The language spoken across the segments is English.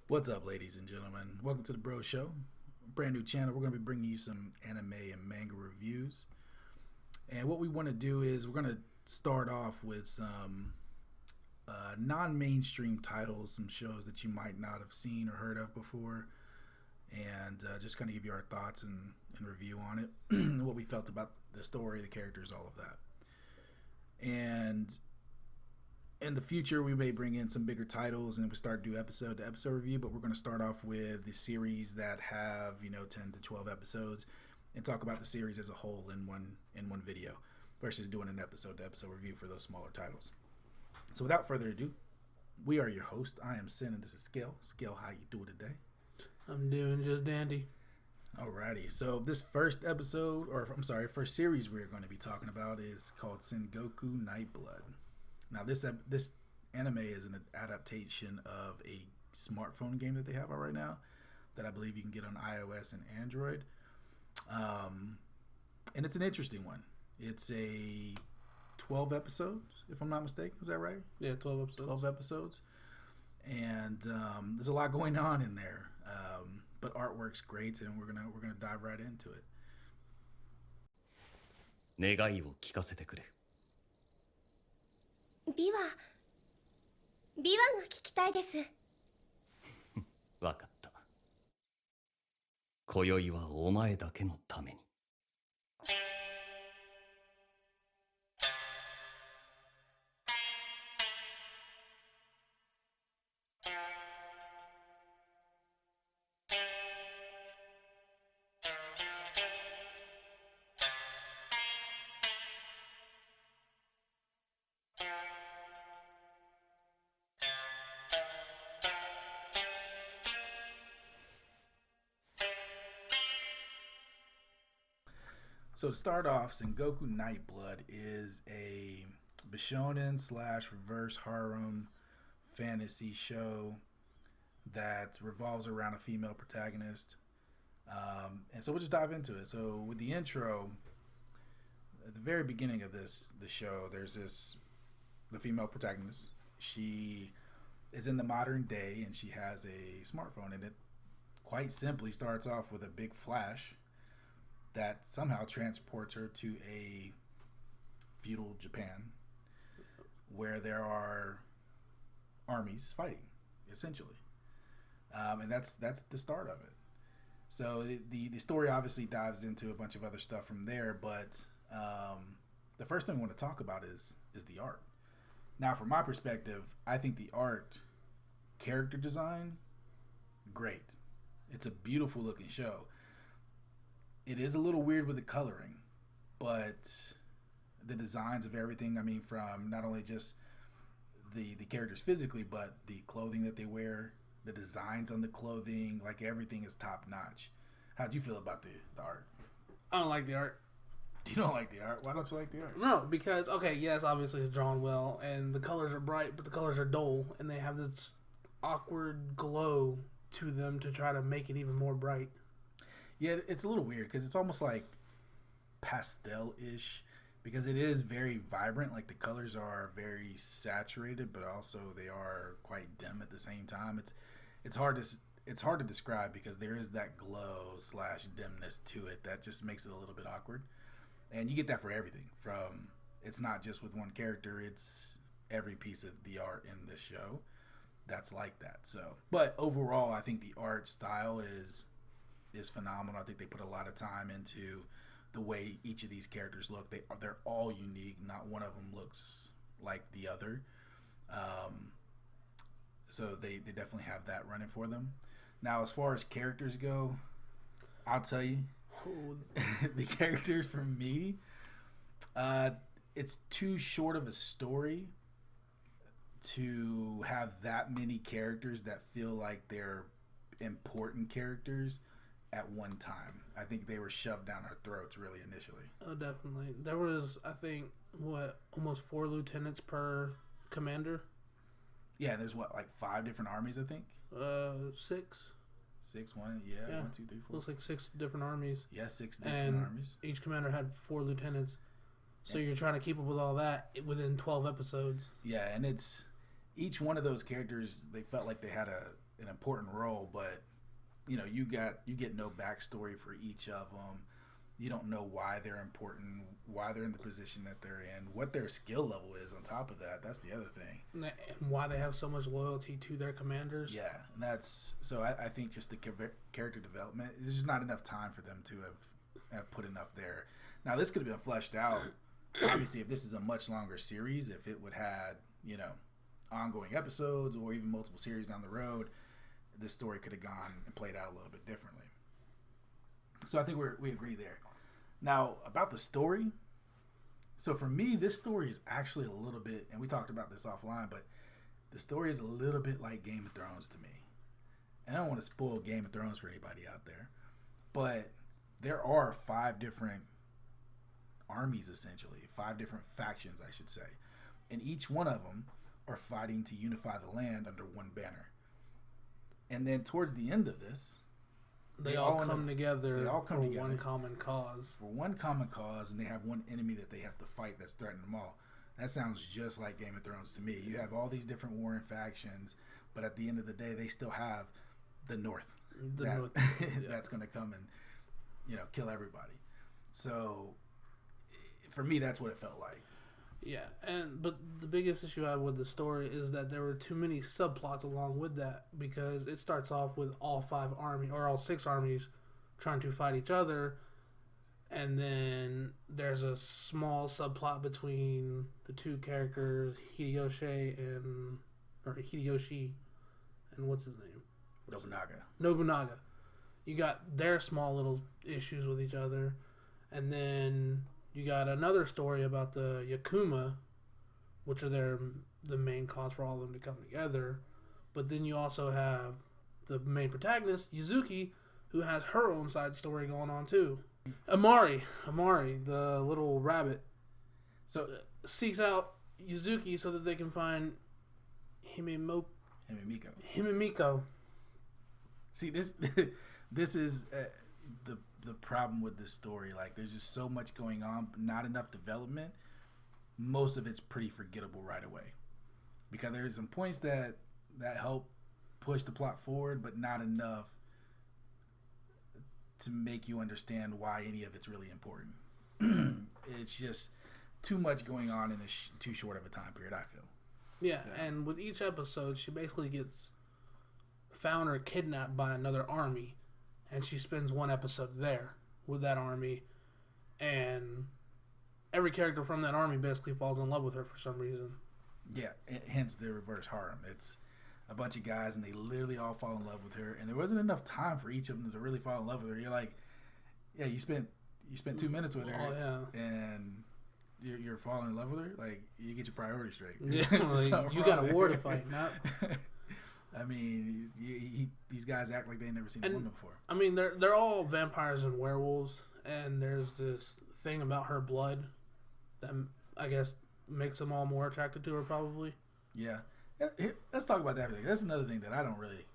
What's up, ladies and gentlemen? Welcome to the Bro Show. Brand new channel. We're going to be bringing you some anime and manga reviews. And what we want to do is we're going to start off with some non-mainstream titles, some shows that you might not have seen or heard of before, and just kind of give you our thoughts and review on it, what we felt about the story, the characters, all of that. And in the future, we may bring in some bigger titles and we start to do episode to episode review, but we're going to start off with the series that have 10 to 12 episodes and talk about the series as a whole in one video versus doing an episode to episode review for those smaller titles. So without further ado, we are your host. I am Sin and this is Scale. Scale, how you doing today? I'm doing just dandy. Alrighty, so this first series we're going to be talking about is called SenGoku NightBlood. Now, this anime is an adaptation of a smartphone game that they have out right now that I believe you can get on iOS and Android. And it's an interesting one. It's a 12 episodes, if I'm not mistaken. Is that right? Yeah, 12 episodes. 12 episodes. And there's a lot going on in there. But artwork's great, and we're gonna dive right into it. 願いを聞かせてくれ。琵琶が聞きたいです。わかった。今宵はお前だけのために。So to start off, SenGoku NightBlood is a Bishonen / reverse harem fantasy show that revolves around a female protagonist. And so we'll just dive into it. So with the intro, at the very beginning of the show, there's the female protagonist. She is in the modern day and she has a smartphone, and it quite simply starts off with a big flash that somehow transports her to a feudal Japan where there are armies fighting, essentially. And that's the start of it. So the story obviously dives into a bunch of other stuff from there, but the first thing we want to talk about is the art. Now, from my perspective, I think the art, character design, great. It's a beautiful looking show. It is a little weird with the coloring, but the designs of everything, I mean, from not only just the characters physically, but the clothing that they wear, the designs on the clothing, like everything is top notch. How'd you feel about the art? I don't like the art. You don't like the art? Why don't you like the art? No, because, yes, obviously it's drawn well, and the colors are bright, but the colors are dull, and they have this awkward glow to them to try to make it even more bright. Yeah, it's a little weird because it's almost like pastel-ish because it is very vibrant. Like the colors are very saturated, but also they are quite dim at the same time. It's hard to describe because there is that glow / dimness to it that just makes it a little bit awkward. And you get that for everything. From it's not just with one character; it's every piece of the art in this show that's like that. So, but overall, I think the art style is phenomenal. I think they put a lot of time into the way each of these characters look. They're all unique. Not one of them looks like the other. So they definitely have that running for them. Now, as far as characters go, I'll tell you, the characters for me, it's too short of a story to have that many characters that feel like they're important characters at one time. I think they were shoved down our throats really initially. Oh, definitely. There was, I think, almost 4 lieutenants per commander? Yeah, there's like 5 different armies, I think? 6. 6, 1, yeah. 1, 2, 3, 4. Looks like 6 different armies. Yeah, 6 different armies. Each commander had 4 lieutenants. So you're trying to keep up with all that within 12 episodes. Yeah, and it's each one of those characters, they felt like they had an important role, but you know, you get no backstory for each of them. You don't know why they're important, why they're in the position that they're in, what their skill level is on top of that. That's the other thing. And why they have so much loyalty to their commanders. Yeah, and that's so. I think just the character development, there's just not enough time for them to have put enough there. Now, this could have been fleshed out. Obviously, if this is a much longer series, if it would had, you know, ongoing episodes or even multiple series down the road, this story could have gone and played out a little bit differently. So I think we agree there. Now, about the story. So for me, this story is actually a little bit, and we talked about this offline, but the story is a little bit like Game of Thrones to me. And I don't want to spoil Game of Thrones for anybody out there, but there are 5 different armies, essentially, 5 different factions, I should say. And each one of them are fighting to unify the land under one banner. And then towards the end of this, they all come together for one common cause. For one common cause, and they have one enemy that they have to fight that's threatening them all. That sounds just like Game of Thrones to me. You have all these different warring factions, but at the end of the day, they still have the North. North. That's going to come and, you know, kill everybody. So, for me, that's what it felt like. Yeah, but the biggest issue I have with the story is that there were too many subplots along with that, because it starts off with all 6 armies trying to fight each other, and then there's a small subplot between the 2 characters, Hideyoshi and what's his name? Nobunaga. You got their small little issues with each other, and then you got another story about the Yakuma, which are the main cause for all of them to come together. But then you also have the main protagonist, Yuzuki, who has her own side story going on too. Amari, the little rabbit, seeks out Yuzuki so that they can find Himemiko. See, this is the problem with this story. Like, there's just so much going on, but not enough development. Most of it's pretty forgettable right away, because there's some points that help push the plot forward, but not enough to make you understand why any of it's really important. It's just too much going on in too short of a time period, I feel. Yeah, so. And with each episode, she basically gets found or kidnapped by another army, and she spends one episode there with that army, and every character from that army basically falls in love with her for some reason. Yeah, hence the reverse harem. It's a bunch of guys, and they literally all fall in love with her, and there wasn't enough time for each of them to really fall in love with her. You're like, yeah, you spent 2 minutes with her, and you're falling in love with her. Like, you get your priorities straight. Yeah, you got a war to fight, not. I mean, these guys act like they never seen a woman before. I mean, they're all vampires and werewolves, and there's this thing about her blood that I guess makes them all more attracted to her, probably. Yeah. Let's talk about that. That's another thing that I don't really.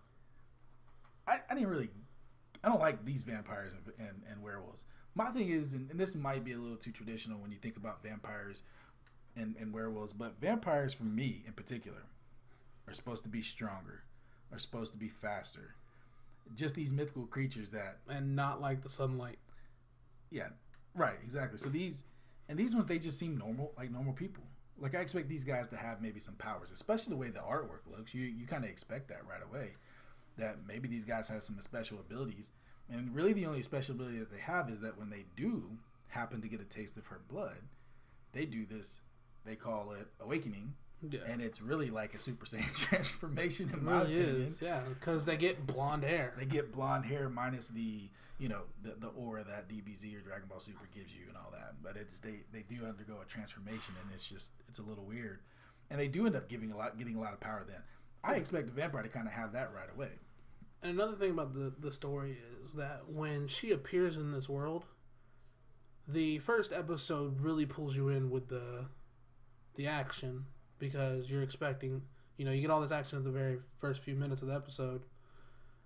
I don't like these vampires and werewolves. My thing is, and this might be a little too traditional when you think about vampires and werewolves, but vampires, for me in particular, are supposed to be stronger, are supposed to be faster. Just these mythical creatures that... And not like the sunlight. Yeah, right, exactly. So these ones, they just seem normal, like normal people. Like, I expect these guys to have maybe some powers, especially the way the artwork looks. You kind of expect that right away, that maybe these guys have some special abilities. And really the only special ability that they have is that when they do happen to get a taste of her blood, they do this, they call it awakening. Yeah. And it's really like a Super Saiyan transformation, in my opinion. Is, yeah, because they get blonde hair. They get blonde hair minus the aura that DBZ or Dragon Ball Super gives you and all that. But they do undergo a transformation, and it's a little weird. And they do end up getting a lot of power then. I expect the vampire to kind of have that right away. And another thing about the story is that when she appears in this world, the first episode really pulls you in with the action, because you're expecting, you get all this action at the very first few minutes of the episode,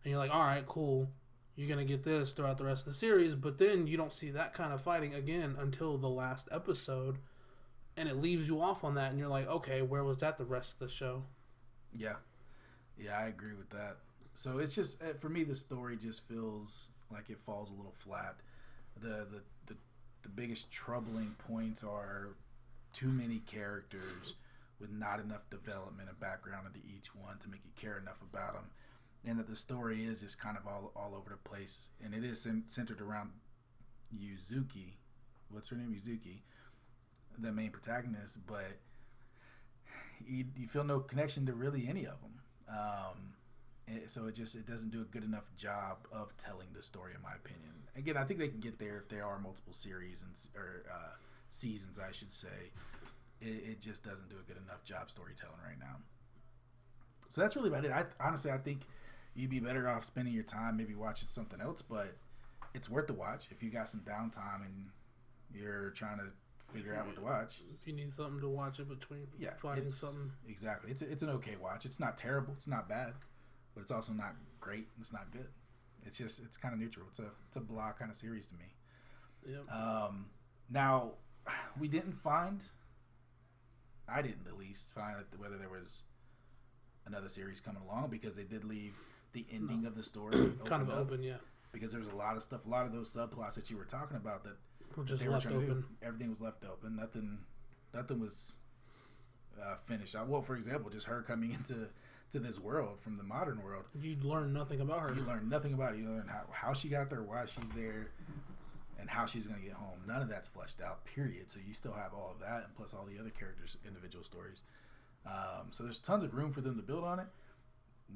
and you're like, all right, cool, you're going to get this throughout the rest of the series, but then you don't see that kind of fighting again until the last episode, and it leaves you off on that, and you're like, okay, where was that the rest of the show? Yeah, yeah, I agree with that. So it's just for me, the story just feels like it falls a little flat. The the biggest troubling points are too many characters with not enough development and background into each one to make you care enough about them, and that the story is just kind of all over the place, and it is centered around Yuzuki. What's her name? Yuzuki, the main protagonist, but you feel no connection to really any of them. So it doesn't do a good enough job of telling the story, in my opinion. Again, I think they can get there if there are multiple series or seasons, I should say. It just doesn't do a good enough job storytelling right now. So that's really about it. Honestly, I think you'd be better off spending your time maybe watching something else, but it's worth the watch if you got some downtime and you're trying to figure out what to watch. If you need something to watch in between, finding something. Exactly. It's an okay watch. It's not terrible. It's not bad, but it's also not great. It's not good. It's kind of neutral. It's a blah kind of series to me. Yep. Now, we didn't find. I didn't at least find whether there was another series coming along, because they did leave the ending of the story kind of open, yeah. Because there was a lot of stuff, a lot of those subplots that you were talking about that just they were left open. To do. Everything was left open. Nothing was finished. Well, for example, just her coming into this world from the modern world. You learn nothing about her. You learn nothing about it. You learn how she got there, why she's there, and how she's going to get home. None of that's fleshed out, period. So you still have all of that, and plus all the other characters' individual stories. So there's tons of room for them to build on it.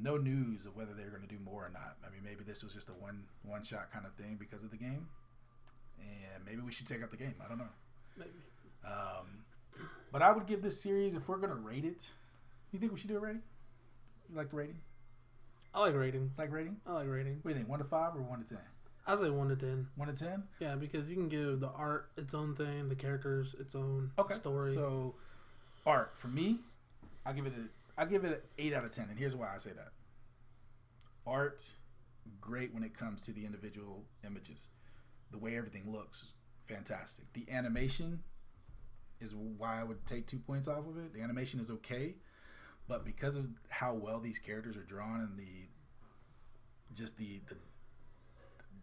No news of whether they're going to do more or not. I mean, maybe this was just a one-shot kind of thing because of the game. And maybe we should check out the game. I don't know. Maybe. But I would give this series, if we're going to rate it, you think we should do a rating? You like the rating? I like ratings. Like rating? I like rating. What do you think, 1 to 5 or 1 to 10? I say 1 to 10. 1 to 10? Yeah, because you can give the art its own thing, the characters its own story. So, art, for me, I give it an 8 out of 10, and here's why I say that. Art, great when it comes to the individual images. The way everything looks, fantastic. The animation is why I would take 2 points off of it. The animation is okay, but because of how well these characters are drawn and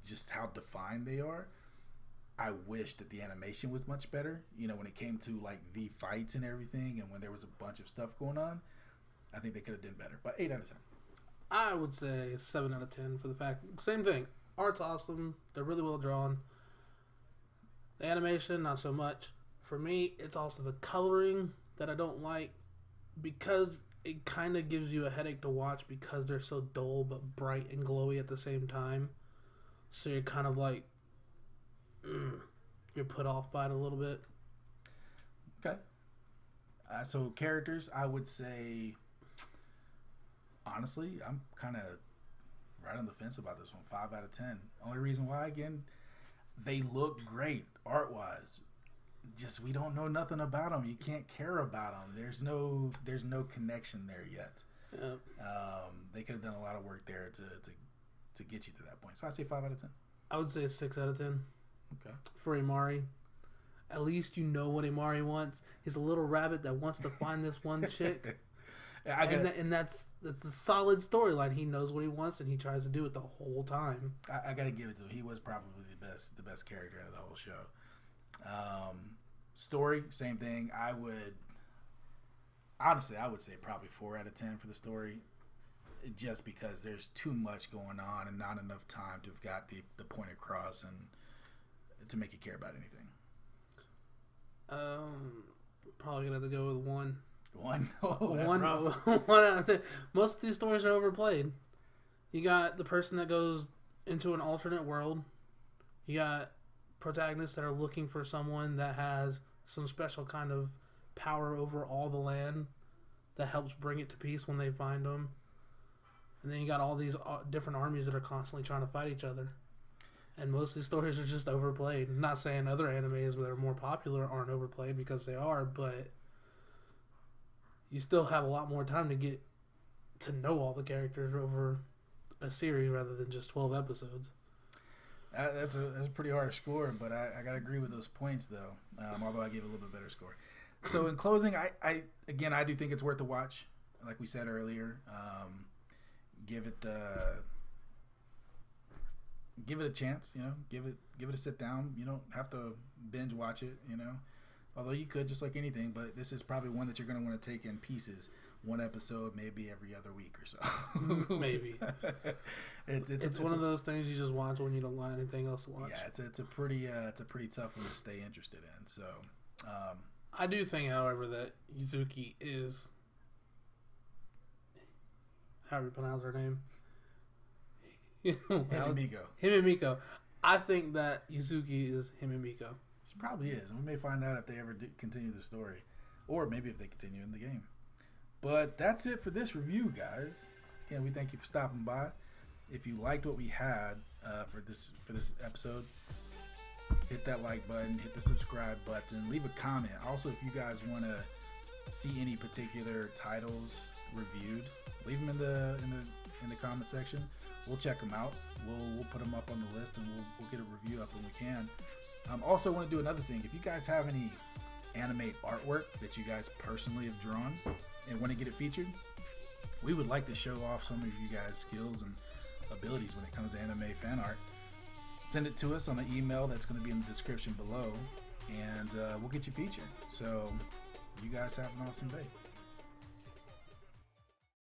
just how defined they are, I wish that the animation was much better. You know, when it came to like the fights and everything, and when there was a bunch of stuff going on, I think they could have done better. But 8 out of 10. I would say 7 out of 10 for the fact. Same thing. Art's awesome. They're really well drawn. The animation, not so much. For me, it's also the coloring that I don't like, because it kind of gives you a headache to watch because they're so dull but bright and glowy at the same time. So you're kind of like, you're put off by it a little bit. Okay. So characters, I would say, honestly, I'm kind of right on the fence about this one. 5 out of 10. Only reason why, again, they look great art-wise. Just we don't know nothing about them. You can't care about them. There's no connection there yet. Yep. They could have done a lot of work there to get you to that point. So I'd say 5 out of 10. I would say 6 out of 10. Okay. For Imari. At least you know what Imari wants. He's a little rabbit that wants to find this one chick. And that's a solid storyline. He knows what he wants, and he tries to do it the whole time. I got to give it to him. He was probably the best character out of the whole show. Story, same thing. I would say probably 4 out of 10 for the story, just because there's too much going on and not enough time to have got the point across and to make you care about anything. Probably gonna have to go with 1. 1? Oh, that's 1, rough. 1 out of 10. Most of these stories are overplayed. You got the person that goes into an alternate world. You got protagonists that are looking for someone that has some special kind of power over all the land that helps bring it to peace when they find them. And then you got all these different armies that are constantly trying to fight each other. And most of these stories are just overplayed. I'm not saying other animes that are more popular aren't overplayed, because they are, but you still have a lot more time to get to know all the characters over a series rather than just 12 episodes. That's a pretty hard score, but I got to agree with those points, though, although I gave a little bit better score. So in closing, I do think it's worth a watch. like we said earlier, give it a chance. You know, give it a sit down. You don't have to binge watch it. You know, although you could, just like anything. But this is probably one that you're going to want to take in pieces. One episode, maybe every other week or so. Maybe. It's one of those things you just watch when you don't want anything else to watch. Yeah, it's a pretty tough one to stay interested in. So, I do think, however, that Yuzuki is, how do you pronounce her name? Himemiko. I think that Yuzuki is Himemiko. She probably is. And we may find out if they ever do continue the story, or maybe if they continue in the game. But that's it for this review, guys. Again, we thank you for stopping by. If you liked what we had for this episode, hit that like button, hit the subscribe button, leave a comment. Also, if you guys want to see any particular titles reviewed, leave them in the comment section. We'll check them out. We'll put them up on the list, and we'll get a review up when we can. Also, want to do another thing. If you guys have any anime artwork that you guys personally have drawn and want to get it featured, we would like to show off some of you guys' skills and abilities when it comes to anime fan art. Send it to us on the email that's going to be in the description below, and we'll get you featured. So you guys have an awesome day.